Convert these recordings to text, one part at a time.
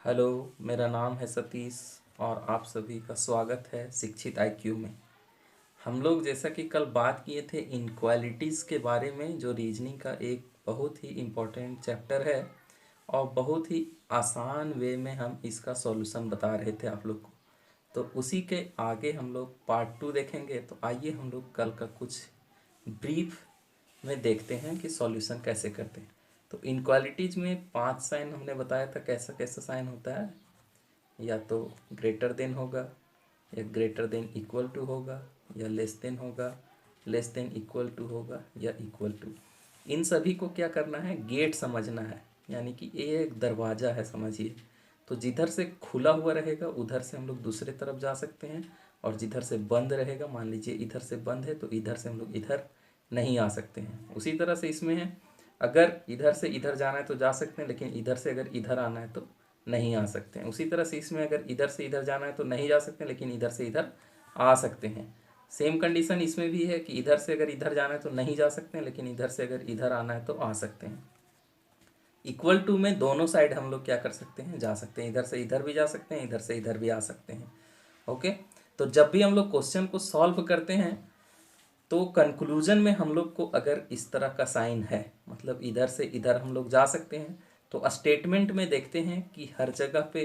Hello, मेरा नाम है सतीश और आप सभी का स्वागत है शिक्षित आईक्यू में। हम लोग जैसा कि कल बात किए थे इनक्वालिटीज़ के बारे में, जो रीजनिंग का एक बहुत ही इम्पोर्टेंट चैप्टर है और बहुत ही आसान वे में हम इसका सॉल्यूशन बता रहे थे आप लोग को। तो उसी के आगे हम लोग पार्ट 2 देखेंगे। तो आइए हम लोग कल का कुछ ब्रीफ में देखते हैं कि सॉल्यूशन कैसे करते हैं। तो इनक्वालिटीज़ में 5 साइन हमने बताया था, कैसा कैसा साइन होता है। या तो ग्रेटर देन होगा, या ग्रेटर देन इक्वल टू होगा, या लेस देन होगा, लेस देन इक्वल टू होगा, या इक्वल टू। इन सभी को क्या करना है, गेट समझना है, यानी कि ये एक दरवाज़ा है समझिए। तो जिधर से खुला हुआ रहेगा उधर से हम लोग दूसरे तरफ जा सकते हैं, और जिधर से बंद रहेगा, मान लीजिए इधर से बंद है तो इधर से हम लोग इधर नहीं आ सकते हैं। उसी तरह से इसमें है, अगर इधर से इधर जाना है तो जा सकते हैं, लेकिन इधर से अगर इधर आना है तो नहीं आ सकते हैं। उसी तरह से इसमें अगर इधर से इधर जाना है तो नहीं जा सकते, लेकिन इधर से इधर आ सकते हैं। सेम कंडीशन इसमें भी है कि इधर से अगर इधर जाना है तो नहीं जा सकते हैं, लेकिन इधर से अगर इधर आना है तो आ सकते हैं। इक्वल टू में दोनों साइड हम लोग क्या कर सकते हैं, जा सकते हैं। इधर से इधर भी जा सकते हैं, इधर से इधर भी आ सकते हैं। ओके, तो जब भी हम लोग क्वेश्चन को सॉल्व करते हैं तो कंक्लूजन में हम लोग को अगर इस तरह का साइन है, मतलब इधर से इधर हम लोग जा सकते हैं, तो स्टेटमेंट में देखते हैं कि हर जगह पे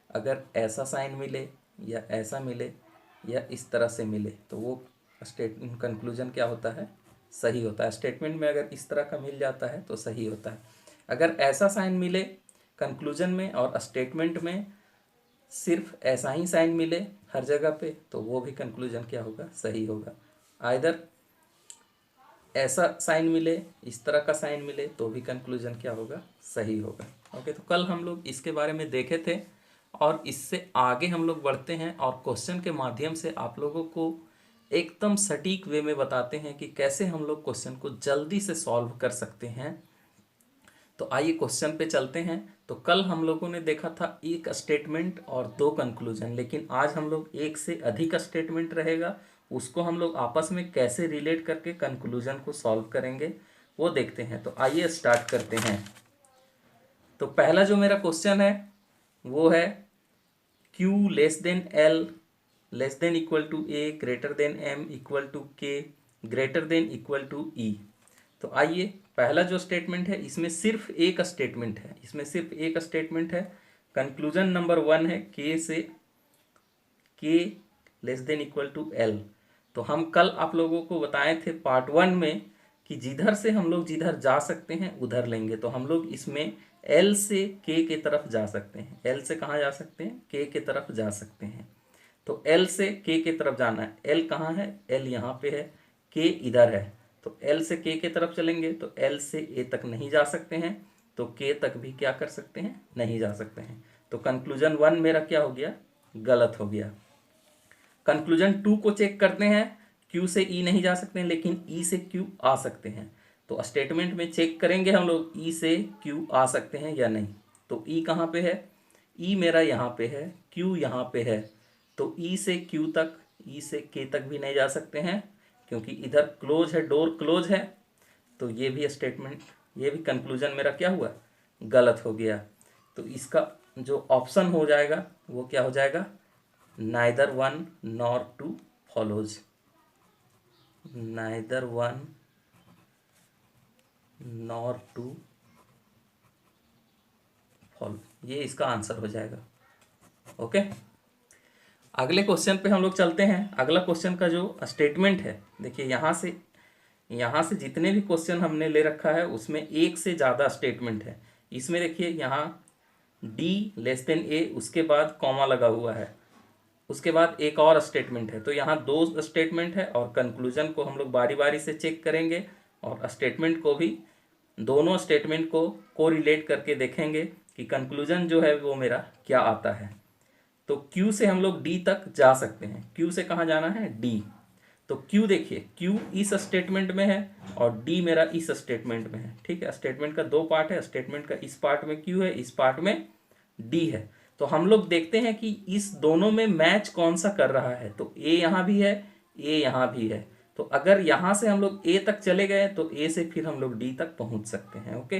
अगर ऐसा साइन मिले या ऐसा मिले या इस तरह से मिले तो वो कंक्लूजन क्या होता है, सही होता है। स्टेटमेंट में अगर इस तरह का मिल जाता है तो सही होता है। अगर ऐसा साइन मिले कंक्लूजन में और स्टेटमेंट में सिर्फ ऐसा ही साइन मिले हर जगह पे, तो वो भी कंक्लूजन क्या होगा, सही होगा। आइदर ऐसा साइन मिले, इस तरह का साइन मिले, तो भी कंक्लूजन क्या होगा, सही होगा। ओके, तो कल हम लोग इसके बारे में देखे थे और इससे आगे हम लोग बढ़ते हैं और क्वेश्चन के माध्यम से आप लोगों को एकदम सटीक वे में बताते हैं कि कैसे हम लोग क्वेश्चन को जल्दी से सॉल्व कर सकते हैं। तो आइए क्वेश्चन पे चलते हैं। तो कल हम लोगों ने देखा था एक स्टेटमेंट और 2 कंक्लूजन, लेकिन आज हम लोग एक से अधिक स्टेटमेंट रहेगा, उसको हम लोग आपस में कैसे रिलेट करके कंक्लूजन को सॉल्व करेंगे वो देखते हैं। तो आइए स्टार्ट करते हैं। तो पहला जो मेरा क्वेश्चन है वो है Q less than L less than equal to A greater than M equal to K greater than equal to E। तो आइए, पहला जो स्टेटमेंट है इसमें सिर्फ एक स्टेटमेंट है, इसमें सिर्फ एक स्टेटमेंट है। कंक्लूजन नंबर 1 है K से K less than equal to L। तो हम कल आप लोगों को बताए थे पार्ट 1 में कि जिधर से हम लोग जिधर जा सकते हैं उधर लेंगे। तो हम लोग इसमें L से K के तरफ जा सकते हैं। L से कहाँ जा सकते हैं, K के तरफ जा सकते हैं। तो L से K के तरफ जाना है। L कहाँ है, L यहाँ पे है, K इधर है। तो L से K के तरफ चलेंगे तो L से A तक नहीं जा सकते हैं, तो K तक भी क्या कर सकते हैं, नहीं जा सकते हैं। तो कंक्लूजन 1 मेरा क्या हो गया, गलत हो गया। कंक्लूजन 2 को चेक करते हैं। Q से E नहीं जा सकते हैं, लेकिन E से Q आ सकते हैं। तो स्टेटमेंट में चेक करेंगे हम लोग E से Q आ सकते हैं या नहीं। तो E कहाँ पे है, E मेरा यहाँ पे है, Q यहाँ पे है। तो E से Q तक, E से K तक भी नहीं जा सकते हैं, क्योंकि इधर क्लोज है, डोर क्लोज है। तो ये भी स्टेटमेंट, ये भी कंक्लूजन मेरा क्या हुआ, गलत हो गया। तो इसका जो ऑप्शन हो जाएगा वो क्या हो जाएगा, neither one nor two follows. Neither one nor two follow, ये इसका आंसर हो जाएगा। ओके, अगले क्वेश्चन पे हम लोग चलते हैं। अगला क्वेश्चन का जो स्टेटमेंट है, देखिए यहाँ से जितने भी क्वेश्चन हमने ले रखा है उसमें एक से ज़्यादा स्टेटमेंट है। इसमें देखिए यहाँ D लेस देन A, उसके बाद कॉमा लगा हुआ है, उसके बाद एक और स्टेटमेंट है। तो यहाँ 2 स्टेटमेंट है और कंक्लूजन को हम लोग बारी बारी से चेक करेंगे और स्टेटमेंट को भी, दोनों स्टेटमेंट को रिलेट करके देखेंगे कि कंक्लूजन जो है वो मेरा क्या आता है। तो Q से हम लोग D तक जा सकते हैं। Q से कहाँ जाना है, D। तो Q देखिए, Q इस स्टेटमेंट में है और D मेरा इस स्टेटमेंट में है। ठीक है, स्टेटमेंट का 2 पार्ट है, स्टेटमेंट का इस पार्ट में Q है, इस पार्ट में D है। तो हम लोग देखते हैं कि इस दोनों में मैच कौन सा कर रहा है। तो A यहाँ भी है, A यहाँ भी है। तो अगर यहाँ से हम लोग A तक चले गए तो A से फिर हम लोग D तक पहुँच सकते हैं। ओके,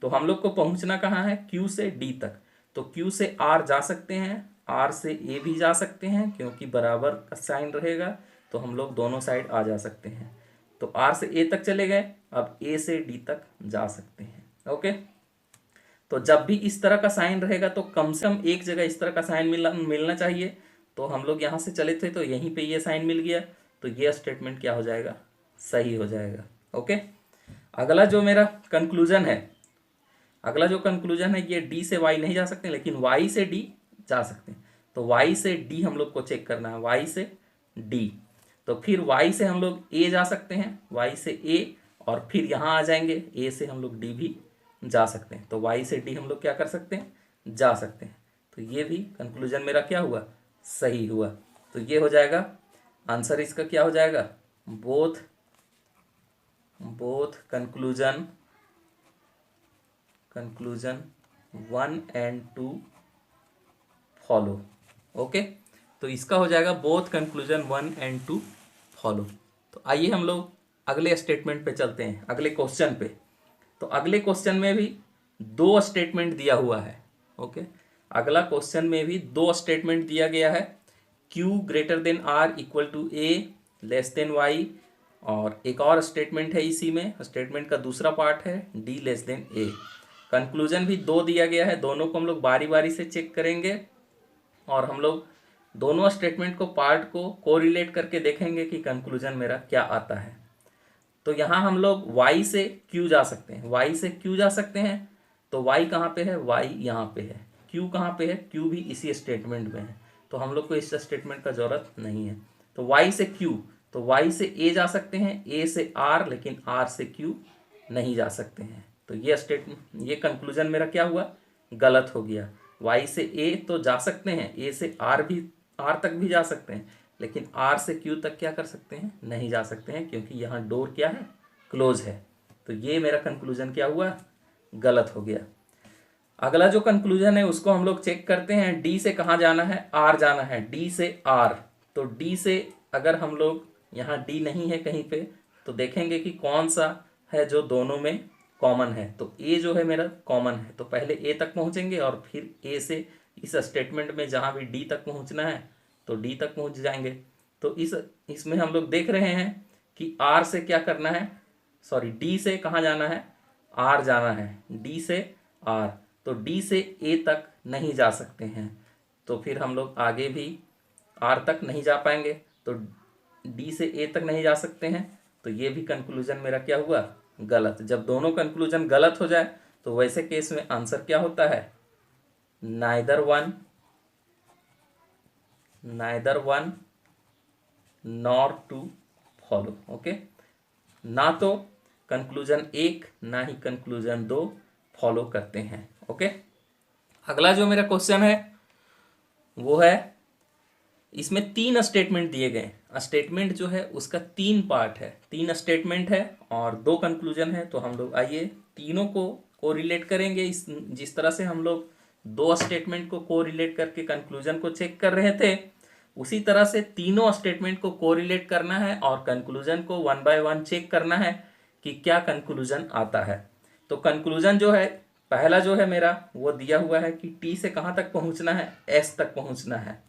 तो हम लोग को पहुँचना कहाँ है, Q से D तक। तो Q से R जा सकते हैं, R से A भी जा सकते हैं, क्योंकि बराबर का साइन रहेगा तो हम लोग दोनों साइड आ जा सकते हैं। तो R से A तक चले गए, अब A से D तक जा सकते हैं। ओके, तो जब भी इस तरह का साइन रहेगा तो कम से कम एक जगह इस तरह का साइन मिलना चाहिए। तो हम लोग यहाँ से चले थे तो यहीं पे ये साइन मिल गया, तो ये स्टेटमेंट क्या हो जाएगा, सही हो जाएगा। ओके, अगला जो मेरा कंक्लूजन है, अगला जो कंक्लूजन है, ये D से Y नहीं जा सकते लेकिन Y से D जा सकते हैं। तो Y से D हम लोग को चेक करना है, Y से D। तो फिर Y से हम लोग A जा सकते हैं, Y से A, और फिर यहाँ आ जाएंगे, A से हम लोग D भी जा सकते हैं। तो Y से D हम लोग क्या कर सकते हैं, जा सकते हैं। तो ये भी कंक्लूजन मेरा क्या हुआ, सही हुआ। तो ये हो जाएगा आंसर, इसका क्या हो जाएगा, both conclusion 1 and 2 follow. Okay, तो इसका हो जाएगा बोथ कंक्लूजन 1 and 2 फॉलो। तो आइए हम लोग अगले स्टेटमेंट पे चलते हैं, अगले क्वेश्चन पे। तो अगले क्वेश्चन में भी दो स्टेटमेंट दिया हुआ है। ओके, अगला क्वेश्चन में भी दो स्टेटमेंट दिया गया है, Q greater than R equal to A less than Y, और एक और स्टेटमेंट है इसी में, स्टेटमेंट का दूसरा पार्ट है D less than A। Conclusion भी दो दिया गया है, दोनों को हम लोग बारी बारी से चेक करेंगे और हम लोग दोनों स्टेटमेंट को पार्ट को कोरिलेट करके देखेंगे कि कंक्लूजन मेरा क्या आता है। तो यहाँ हम लोग Y से Q जा सकते हैं, Y से Q जा सकते हैं। तो Y कहाँ पे है, Y यहाँ पे है। Q कहाँ पे है, Q भी इसी स्टेटमेंट में है, तो हम लोग को इस स्टेटमेंट का ज़रूरत नहीं है। तो Y से Q, तो Y से A जा सकते हैं, A से R, लेकिन R से Q नहीं जा सकते हैं। तो ये कंक्लूजन मेरा क्या हुआ, गलत हो गया। Y से A तो जा सकते हैं, A से R तक भी जा सकते हैं, लेकिन R से Q तक क्या कर सकते हैं, नहीं जा सकते हैं, क्योंकि यहाँ डोर क्या है, क्लोज है। तो ये मेरा कंक्लूजन क्या हुआ, गलत हो गया। अगला जो कंक्लूजन है उसको हम लोग चेक करते हैं। D से कहाँ जाना है, R जाना है, D से R। तो D से अगर हम लोग, यहाँ D नहीं है कहीं पे, तो देखेंगे कि कौन सा है जो दोनों में कॉमन है। तो A जो है मेरा कॉमन है, तो पहले A तक पहुँचेंगे और फिर A से इस स्टेटमेंट में जहाँ भी D तक पहुँचना है तो D तक पहुँच जाएंगे। तो इसमें हम लोग देख रहे हैं कि R से क्या करना है, सॉरी D से कहाँ जाना है, R जाना है, D से R। तो D से A तक नहीं जा सकते हैं, तो फिर हम लोग आगे भी R तक नहीं जा पाएंगे। तो D से A तक नहीं जा सकते हैं, तो ये भी कंक्लूजन मेरा क्या हुआ, गलत। जब दोनों कंक्लूजन गलत हो जाए तो वैसे केस में आंसर क्या होता है, neither one nor two follow. Okay, ना तो कंक्लूजन 1 ना ही कंक्लूजन 2 फॉलो करते हैं। ओके, अगला जो मेरा क्वेश्चन है वो है, इसमें 3 स्टेटमेंट दिए गए। स्टेटमेंट जो है उसका 3 पार्ट है, 3 स्टेटमेंट है और 2 कंक्लूजन है। तो हम लोग आइए तीनों को कोरिलेट करेंगे। जिस तरह से हम लोग 2 स्टेटमेंट को कोरिलेट करके कंक्लूजन को चेक कर रहे थे, उसी तरह से तीनों स्टेटमेंट को कोरिलेट करना है और कंक्लूजन को 1 बाय 1 चेक करना है कि क्या कंक्लूजन आता है। तो कंक्लूजन जो है, पहला जो है मेरा वो दिया हुआ है कि T से कहाँ तक पहुँचना है, S तक पहुँचना है।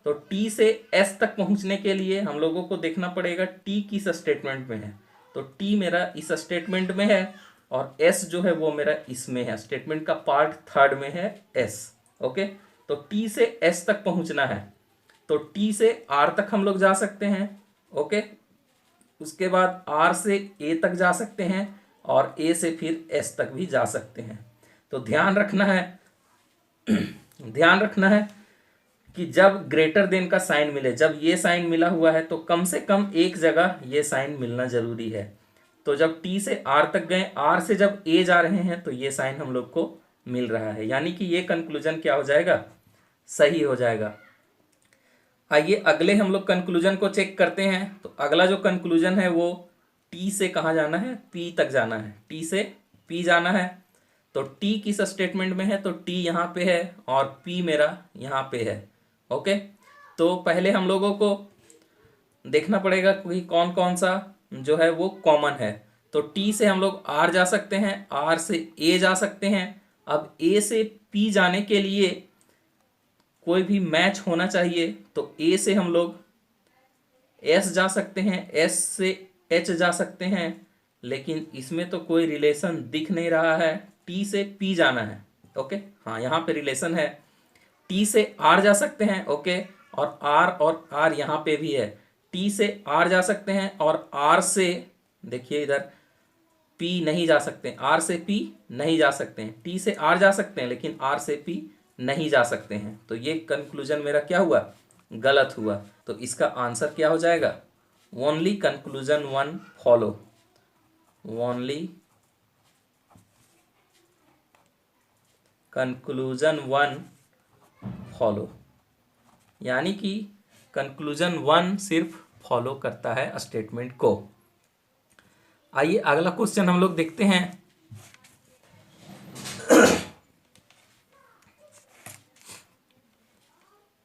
तो T से S तक पहुँचने के लिए हम लोगों को देखना पड़ेगा T किस स्टेटमेंट में है। तो T मेरा इस स्टेटमेंट में है और S जो है वो मेरा इसमें है, स्टेटमेंट का पार्ट 3 में है S। ओके, तो T से S तक पहुँचना है, तो T से R तक हम लोग जा सकते हैं। ओके, उसके बाद R से A तक जा सकते हैं और A से फिर S तक भी जा सकते हैं। तो ध्यान रखना है कि जब ग्रेटर देन का साइन मिले, जब ये साइन मिला हुआ है तो कम से कम एक जगह ये साइन मिलना जरूरी है। तो जब T से R तक गए, R से जब A जा रहे हैं तो ये साइन हम लोग को मिल रहा है, यानी कि ये कंक्लूजन क्या हो जाएगा, सही हो जाएगा। आइए अगले हम लोग कंक्लूजन को चेक करते हैं। तो अगला जो कंक्लूजन है वो T से कहाँ जाना है, P तक जाना है, T से P जाना है। तो T किस स्टेटमेंट में है, तो T यहाँ पे है और P मेरा यहाँ पे है। ओके, तो पहले हम लोगों को देखना पड़ेगा कि कौन कौन सा जो है वो कॉमन है। तो T से हम लोग R जा सकते हैं, R से A जा सकते हैं। अब A से पी जाने के लिए कोई भी मैच होना चाहिए। तो ए से हम लोग एस जा सकते हैं, एस से एच जा सकते हैं, लेकिन इसमें तो कोई रिलेशन दिख नहीं रहा है। टी से पी जाना है, ओके, हाँ यहाँ पे रिलेशन है। टी से आर जा सकते हैं, ओके, और आर यहाँ पे भी है। टी से आर जा सकते हैं और आर से देखिए इधर पी नहीं जा सकते, आर से पी नहीं जा सकते हैं। टी से आर जा सकते हैं लेकिन आर से पी नहीं जा सकते हैं। तो ये कंक्लूजन मेरा क्या हुआ, गलत हुआ। तो इसका आंसर क्या हो जाएगा, only conclusion one follow, only conclusion one follow, यानी कि कंक्लूजन वन सिर्फ फॉलो करता है स्टेटमेंट को। आइए अगला क्वेश्चन हम लोग देखते हैं।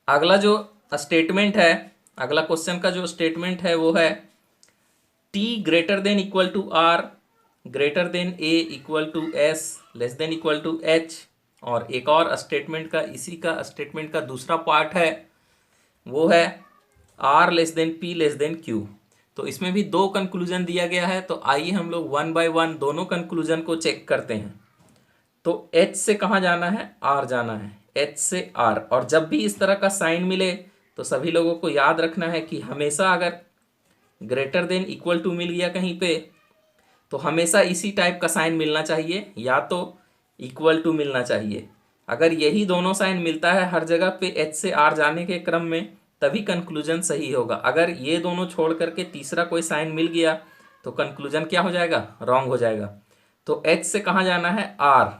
अगला जो स्टेटमेंट है, अगला क्वेश्चन का जो स्टेटमेंट है वो है T greater than equal to R, greater than A equal to S, less than equal to H. और एक और स्टेटमेंट का, इसी का स्टेटमेंट का दूसरा पार्ट है वो है R less than P less than Q. तो इसमें भी दो कंक्लूजन दिया गया है। तो आइए हम लोग वन बाय वन दोनों कंक्लूजन को चेक करते हैं। तो एच से कहाँ जाना है, आर जाना है, एच से आर। और जब भी इस तरह का साइन मिले तो सभी लोगों को याद रखना है कि हमेशा अगर ग्रेटर देन इक्वल टू मिल गया कहीं पे तो हमेशा इसी टाइप का साइन मिलना चाहिए, या तो इक्वल टू मिलना चाहिए। अगर यही दोनों साइन मिलता है हर जगह पे एच से आर जाने के क्रम में, तभी कंक्लूजन सही होगा। अगर ये दोनों छोड़ करके तीसरा कोई साइन मिल गया तो कंक्लूजन क्या हो जाएगा, रॉन्ग हो जाएगा। तो एच से कहाँ जाना है, आर।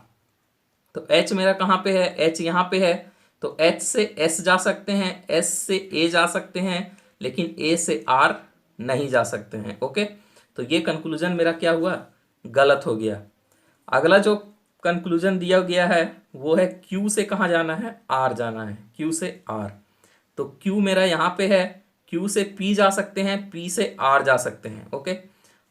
तो एच मेरा कहाँ पे है, एच यहाँ पे है। तो एच से एस जा सकते हैं, एस से ए जा सकते हैं, लेकिन ए से आर नहीं जा सकते हैं, ओके। तो ये कंक्लूजन मेरा क्या हुआ, गलत हो गया। अगला जो कंक्लूजन दिया गया है वो है क्यू से कहाँ जाना है, आर जाना है, क्यू से आर। तो क्यू मेरा यहाँ पे है, क्यू से पी जा सकते हैं, पी से आर जा सकते हैं, ओके।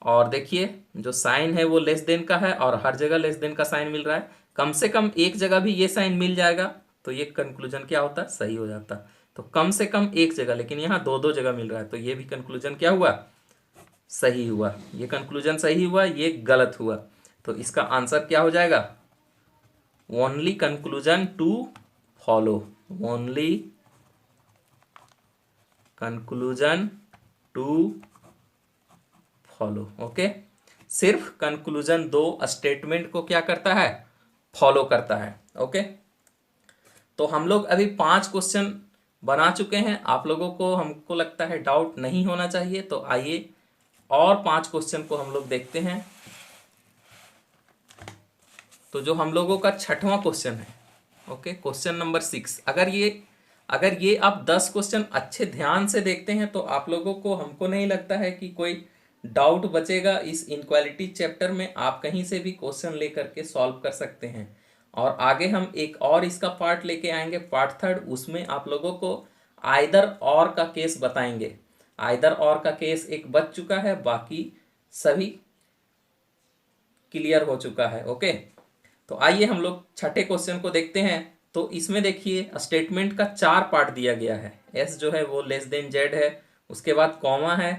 और देखिए जो साइन है वो लेस देन का है और हर जगह लेस देन का साइन मिल रहा है। कम से कम एक जगह भी ये साइन मिल जाएगा तो ये कंक्लूजन क्या होता, सही हो जाता। तो कम से कम एक जगह, लेकिन यहाँ दो दो जगह मिल रहा है, तो ये भी कंक्लूजन क्या हुआ, सही हुआ। ये कंक्लूजन सही हुआ, ये गलत हुआ। तो इसका आंसर क्या हो जाएगा, only conclusion two follow, only conclusion two follow, okay. सिर्फ कंक्लूजन दो स्टेटमेंट को क्या करता है, फॉलो करता है, ओके। तो हम लोग अभी 5 क्वेश्चन बना चुके हैं। आप लोगों को, हमको लगता है डाउट नहीं होना चाहिए। तो आइए और 5 क्वेश्चन को हम लोग देखते हैं। तो जो हम लोगों का 6वां क्वेश्चन है, ओके, क्वेश्चन नंबर 6। अगर ये आप 10 क्वेश्चन अच्छे ध्यान से देखते हैं तो आप लोगों को, हमको नहीं लगता है कि कोई डाउट बचेगा इस इनक्वालिटी चैप्टर में। आप कहीं से भी क्वेश्चन लेकर के सॉल्व कर सकते हैं। और आगे हम एक और इसका पार्ट लेके आएंगे, पार्ट 3, उसमें आप लोगों को आइदर और का केस बताएंगे। आइदर और का केस एक बच चुका है, बाकी सभी क्लियर हो चुका है, ओके। तो आइए हम लोग 6ठे क्वेश्चन को देखते हैं। तो इसमें देखिए स्टेटमेंट का 4 पार्ट दिया गया है। एस जो है वो लेस देन जेड है, उसके बाद कॉमा है,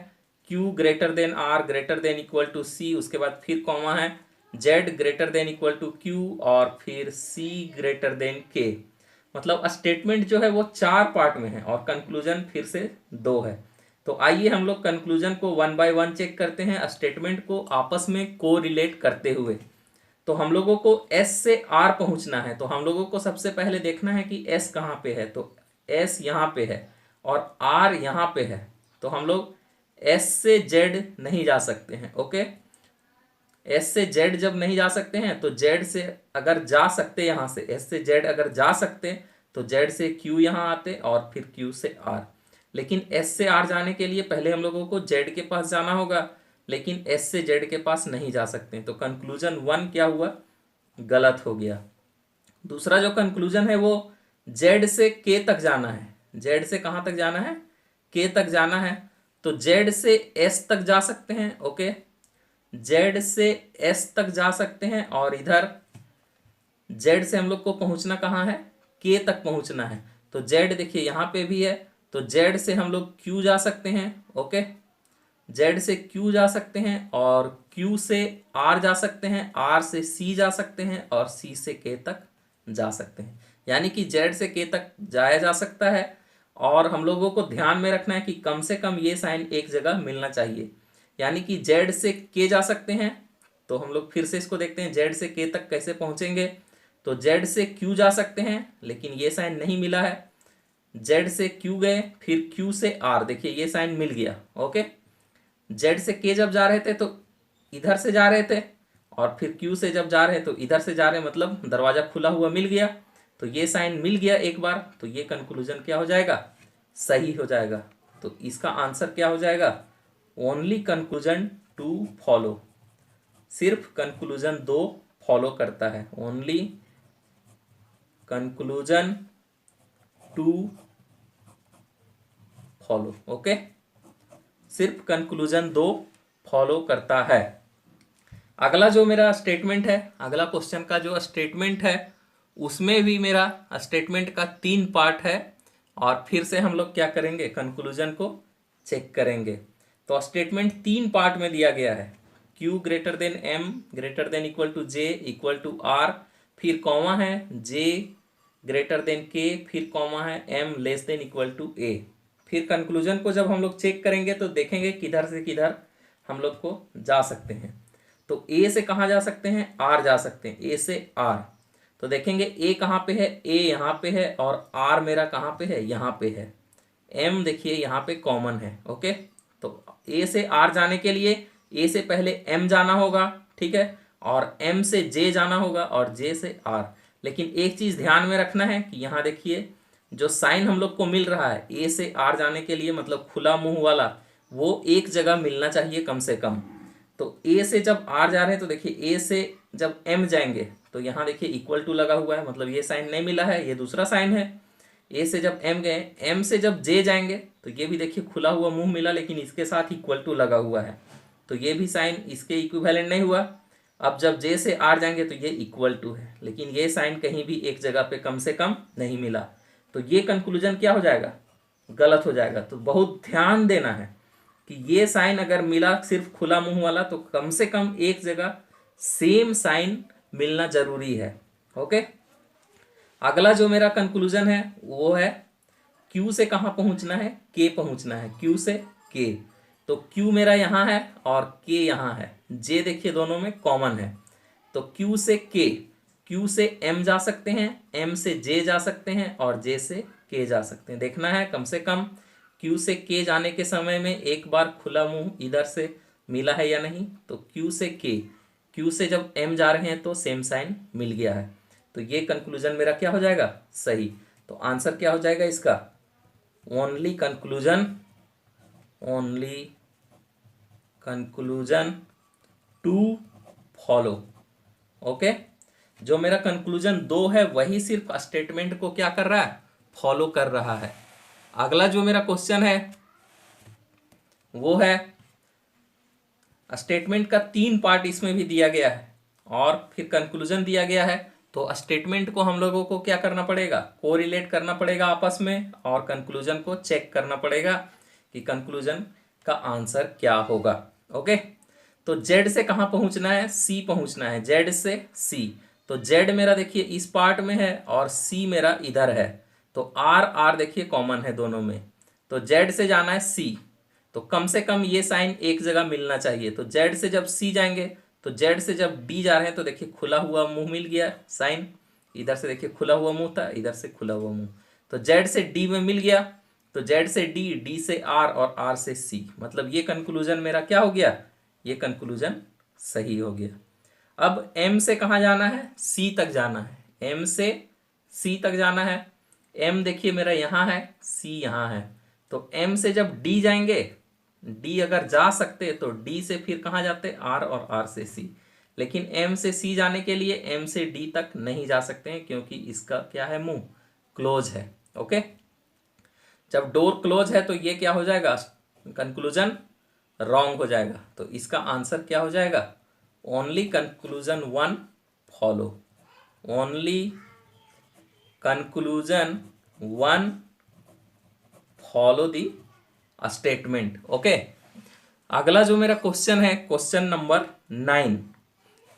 Q greater than R greater than equal to C, उसके बाद फिर कॉमा है, Z greater than equal to Q, और फिर सी ग्रेटर देन के। मतलब स्टेटमेंट जो है वो 4 पार्ट में है और कंक्लूजन फिर से 2 है। तो आइए हम लोग कंक्लूजन को वन बाय वन चेक करते हैं, स्टेटमेंट को आपस में को रिलेट करते हुए। तो हम लोगों को S से R पहुंचना है। तो हम लोगों को सबसे पहले देखना है कि S कहाँ पे है। तो S यहाँ पे है और R यहाँ पे है। तो हम लोग S से Z नहीं जा सकते हैं, ओके। S से Z जब नहीं जा सकते हैं तो Z से अगर जा सकते, यहाँ से S से Z अगर जा सकते तो Z से Q यहाँ आते और फिर Q से R। लेकिन S से R जाने के लिए पहले हम लोगों को Z के पास जाना होगा, लेकिन S से Z के पास नहीं जा सकते। तो कंक्लूजन 1 क्या हुआ, गलत हो गया। दूसरा जो कंक्लूजन है वो Z से K तक जाना है। Z से कहाँ तक जाना है, K तक जाना है। तो Z से S तक जा सकते हैं, ओके। Z से S तक जा सकते हैं और इधर जेड से हम लोग को पहुंचना कहाँ है, के तक पहुंचना है। तो जेड देखिए यहाँ पे भी है, तो जेड से हम लोग क्यू जा सकते हैं। ओके, जेड से क्यू जा सकते हैं और क्यू से आर जा सकते हैं, आर से सी जा सकते हैं और सी से के तक जा सकते हैं। यानी कि जेड से के तक जाया जा सकता है। और हम लोगों को ध्यान में रखना है कि कम से कम ये साइन एक जगह मिलना चाहिए। यानी कि जेड से के जा सकते हैं, तो हम लोग फिर से इसको देखते हैं जेड से के तक कैसे पहुंचेंगे। तो जेड से क्यू जा सकते हैं, लेकिन ये साइन नहीं मिला है। जेड से क्यू गए, फिर क्यू से आर, देखिए ये साइन मिल गया। ओके, जेड से के जब जा रहे थे तो इधर से जा रहे थे, और फिर क्यू से जब जा रहे हैं तो इधर से जा रहे हैं, मतलब दरवाजा खुला हुआ मिल गया। तो ये साइन मिल गया एक बार, तो ये कंक्लूजन क्या हो जाएगा, सही हो जाएगा। तो इसका आंसर क्या हो जाएगा, ओनली कंक्लूजन टू फॉलो। सिर्फ कंक्लूजन दो फॉलो करता है, only conclusion two follow. Okay, सिर्फ कंक्लूजन दो फॉलो करता है। अगला जो मेरा स्टेटमेंट है, अगला क्वेश्चन का जो स्टेटमेंट है, उसमें भी मेरा स्टेटमेंट का 3 पार्ट है। और फिर से हम लोग क्या करेंगे, कंक्लूजन को चेक करेंगे। तो स्टेटमेंट 3 पार्ट में दिया गया है, Q greater than M greater than equal to J equal to R, फिर कॉमा है J ग्रेटर देन K, फिर कॉमा है M less than equal to A। फिर कंक्लूजन को जब हम लोग चेक करेंगे तो देखेंगे किधर से किधर हम लोग को जा सकते हैं। तो ए से कहाँ जा सकते हैं, आर जा सकते हैं, ए से आर। तो देखेंगे ए कहाँ पे है, ए यहाँ पे है, और आर मेरा कहाँ पे है, यहाँ पे है। एम देखिए यहाँ पे कॉमन है। ओके, तो ए से आर जाने के लिए ए से पहले एम जाना होगा, ठीक है, और एम से जे जाना होगा, और जे से आर। लेकिन एक चीज ध्यान में रखना है कि यहाँ देखिए जो साइन हम लोग को मिल रहा है ए से आर जाने के लिए, मतलब खुला मुंह वाला, वो एक जगह मिलना चाहिए कम से कम। तो ए से जब आर जा रहे हैं तो देखिए ए से जब एम जाएंगे तो यहाँ देखिए इक्वल टू लगा हुआ है, मतलब ये साइन नहीं मिला है, ये दूसरा साइन है। ए से जब एम गए, एम से जब जे जाएंगे तो ये भी देखिए खुला हुआ मुंह मिला, लेकिन इसके साथ इक्वल टू लगा हुआ है, तो ये भी साइन इसके इक्विवेलेंट नहीं हुआ। अब जब जे से आर जाएंगे तो ये इक्वल टू है, लेकिन ये साइन कहीं भी एक जगह पे कम से कम नहीं मिला। तो ये कंक्लूजन क्या हो जाएगा, गलत हो जाएगा। तो बहुत ध्यान देना है कि ये साइन अगर मिला सिर्फ खुला मुंह वाला, तो कम से कम एक जगह सेम साइन मिलना जरूरी है। ओके, अगला जो मेरा कंक्लूजन है वो है Q से कहाँ पहुंचना है, K पहुंचना है, Q से K। तो Q मेरा यहाँ है और K यहाँ है, J देखिए दोनों में कॉमन है। तो Q से K, Q से M जा सकते हैं, M से J जा सकते हैं, और J से K जा सकते हैं। देखना है कम से कम Q से K जाने के समय में एक बार खुला मुंह इधर से मिला है या नहीं। तो Q से K, Q से जब M जा रहे हैं तो सेम साइन मिल गया है। तो ये कंक्लूजन मेरा क्या हो जाएगा, सही। तो आंसर क्या हो जाएगा इसका, only conclusion, only conclusion two follow. Okay, जो मेरा कंक्लूजन 2 है वही सिर्फ स्टेटमेंट को क्या कर रहा है, फॉलो कर रहा है। अगला जो मेरा क्वेश्चन है वो है, स्टेटमेंट का 3 पार्ट इसमें भी दिया गया है और फिर कंक्लूजन दिया गया है। तो स्टेटमेंट को हम लोगों को क्या करना पड़ेगा, कोरिलेट करना पड़ेगा आपस में, और कंक्लूजन को चेक करना पड़ेगा कि कंक्लूजन का आंसर क्या होगा। ओके, तो जेड से कहाँ पहुंचना है, सी पहुंचना है, जेड से सी। तो जेड मेरा देखिए इस पार्ट में है और सी मेरा इधर है। तो आर आर देखिए कॉमन है दोनों में। तो जेड से जाना है सी, तो कम से कम ये साइन एक जगह मिलना चाहिए। तो जेड से जब सी जाएंगे, तो जेड से जब डी जा रहे हैं तो देखिए खुला हुआ मुंह मिल गया साइन, इधर से देखिए खुला हुआ मुंह था, इधर से खुला हुआ मुंह। तो जेड से डी में मिल गया, तो जेड से डी, डी से आर, और आर से सी, मतलब ये कंक्लूजन मेरा क्या हो गया, ये कंक्लूजन सही हो गया। अब एम से कहाँ जाना है, सी तक जाना है, एम से सी तक जाना है। एम देखिए मेरा यहाँ है, सी यहाँ है। तो एम से जब डी जाएंगे, डी अगर जा सकते तो डी से फिर कहाँ जाते, आर, और आर से सी। लेकिन एम से सी जाने के लिए एम से डी तक नहीं जा सकते हैं, क्योंकि इसका क्या है, मुंह क्लोज है। ओके, जब डोर क्लोज है तो ये क्या हो जाएगा, कंक्लूजन रॉन्ग हो जाएगा। तो इसका आंसर क्या हो जाएगा, only conclusion 1 follow, only conclusion one follow the statement. Okay, अगला जो मेरा क्वेश्चन है क्वेश्चन नंबर 9।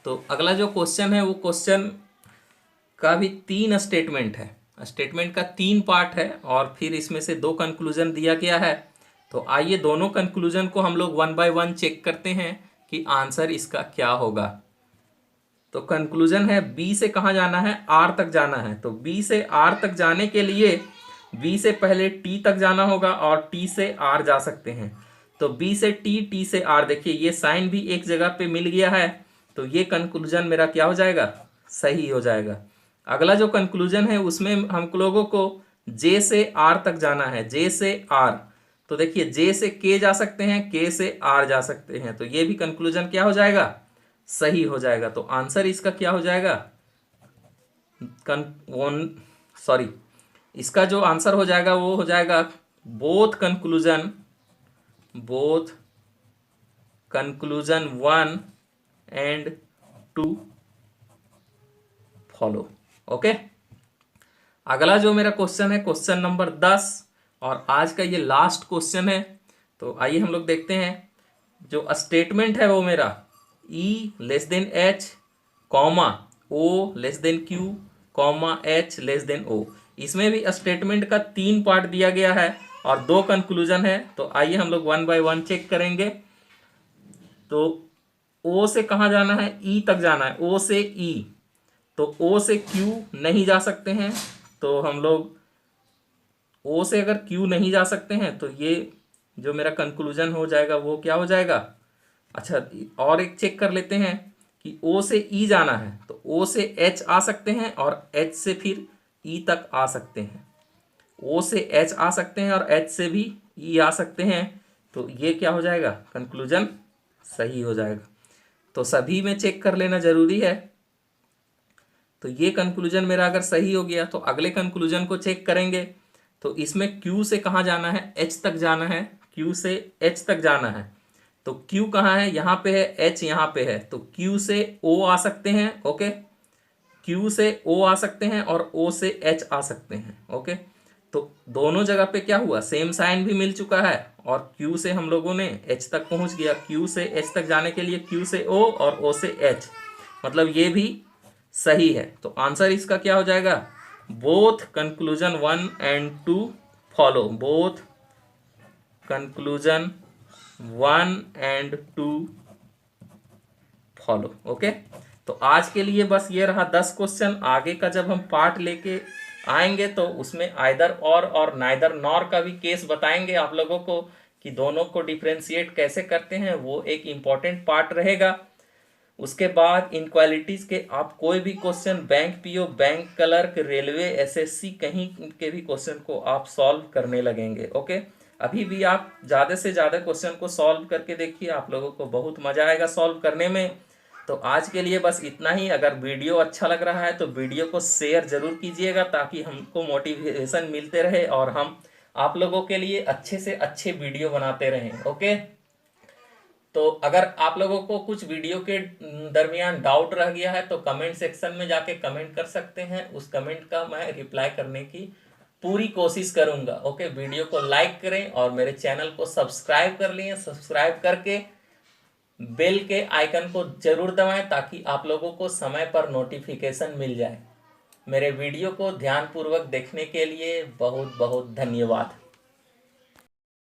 तो अगला जो क्वेश्चन है वो क्वेश्चन का भी 3 स्टेटमेंट है, स्टेटमेंट का 3 पार्ट है और फिर इसमें से 2 कंक्लूजन दिया गया है। तो आइए दोनों कंक्लूजन को हम लोग 1 बाय 1 चेक करते हैं कि आंसर इसका क्या होगा। तो कंक्लूजन है बी से कहाँ जाना है, आर तक जाना है। तो बी से आर तक जाने के लिए बी से पहले टी तक जाना होगा और टी से आर जा सकते हैं। तो बी से टी, टी से आर, देखिए ये साइन भी एक जगह पे मिल गया है। तो ये कंक्लूजन मेरा क्या हो जाएगा, सही हो जाएगा। अगला जो कंक्लूजन है उसमें हम लोगों को जे से आर तक जाना है, जे से आर। तो देखिए जे से के जा सकते हैं, के से आर जा सकते हैं। तो ये भी कंक्लूजन क्या हो जाएगा, सही हो जाएगा। तो आंसर इसका क्या हो जाएगा, सॉरी, इसका जो आंसर हो जाएगा वो हो जाएगा both conclusion 1 and 2 follow. Okay, अगला जो मेरा क्वेश्चन है क्वेश्चन नंबर 10 और आज का ये लास्ट क्वेश्चन है। तो आइए हम लोग देखते हैं। जो स्टेटमेंट है वो मेरा E less than H comma O less than Q comma H less than O। इसमें भी स्टेटमेंट का 3 पार्ट दिया गया है और 2 कंक्लूजन है। तो आइए हम लोग 1 बाय 1 चेक करेंगे। तो O से कहाँ जाना है, E तक जाना है, O से E। तो O से Q नहीं जा सकते हैं। तो हम लोग O से अगर Q नहीं जा सकते हैं तो ये जो मेरा कंक्लूजन हो जाएगा वो क्या हो जाएगा। अच्छा, और एक चेक कर लेते हैं कि O से E जाना है। तो O से H आ सकते हैं और H से फिर E तक आ सकते हैं। O से H आ सकते हैं और H से भी E आ सकते हैं। तो ये क्या हो जाएगा, कंक्लूजन सही हो जाएगा। तो सभी में चेक कर लेना जरूरी है। तो ये कंक्लूजन मेरा अगर सही हो गया तो अगले कंक्लूजन को चेक करेंगे। तो इसमें Q से कहाँ जाना है, H तक जाना है, Q से H तक जाना है। तो Q कहाँ है, यहाँ पे है, H यहाँ पे है। तो Q से O आ सकते हैं। ओके, Q से O आ सकते हैं और O से H आ सकते हैं। ओके, तो दोनों जगह पे क्या हुआ, सेम साइन भी मिल चुका है और Q से हम लोगों ने H तक पहुंच गया। Q से H तक जाने के लिए Q से O और O से H, मतलब ये भी सही है। तो आंसर इसका क्या हो जाएगा, both conclusion 1 and 2 follow, both conclusion 1 and 2 follow. Okay, तो आज के लिए बस ये रहा 10 क्वेश्चन। आगे का जब हम पार्ट लेके आएंगे तो उसमें आइदर और नाइदर नॉर का भी केस बताएंगे आप लोगों को कि दोनों को डिफ्रेंशिएट कैसे करते हैं, वो एक इम्पॉर्टेंट पार्ट रहेगा। उसके बाद इनक्वालिटीज के आप कोई भी question, bank PO, bank clerk, railway, SSC, कहीं के भी क्वेश्चन को आप सॉल्व करने लगेंगे। ओके, अभी भी आप ज़्यादा से ज़्यादा क्वेश्चन को सॉल्व करके देखिए, आप लोगों को बहुत मज़ा आएगा सॉल्व करने में। तो आज के लिए बस इतना ही। अगर वीडियो अच्छा लग रहा है तो वीडियो को शेयर ज़रूर कीजिएगा ताकि हमको मोटिवेशन मिलते रहे और हम आप लोगों के लिए अच्छे से अच्छे वीडियो बनाते रहें। ओके, तो अगर आप लोगों को कुछ वीडियो के दरमियान डाउट रह गया है तो कमेंट सेक्शन में जाके कमेंट कर सकते हैं। उस कमेंट का मैं रिप्लाई करने की पूरी कोशिश करूंगा। ओके, वीडियो को लाइक करें और मेरे चैनल को सब्सक्राइब कर लें। सब्सक्राइब करके बेल के आइकन को जरूर दबाएं ताकि आप लोगों को समय पर नोटिफिकेशन मिल जाए। मेरे वीडियो को ध्यानपूर्वक देखने के लिए बहुत बहुत धन्यवाद।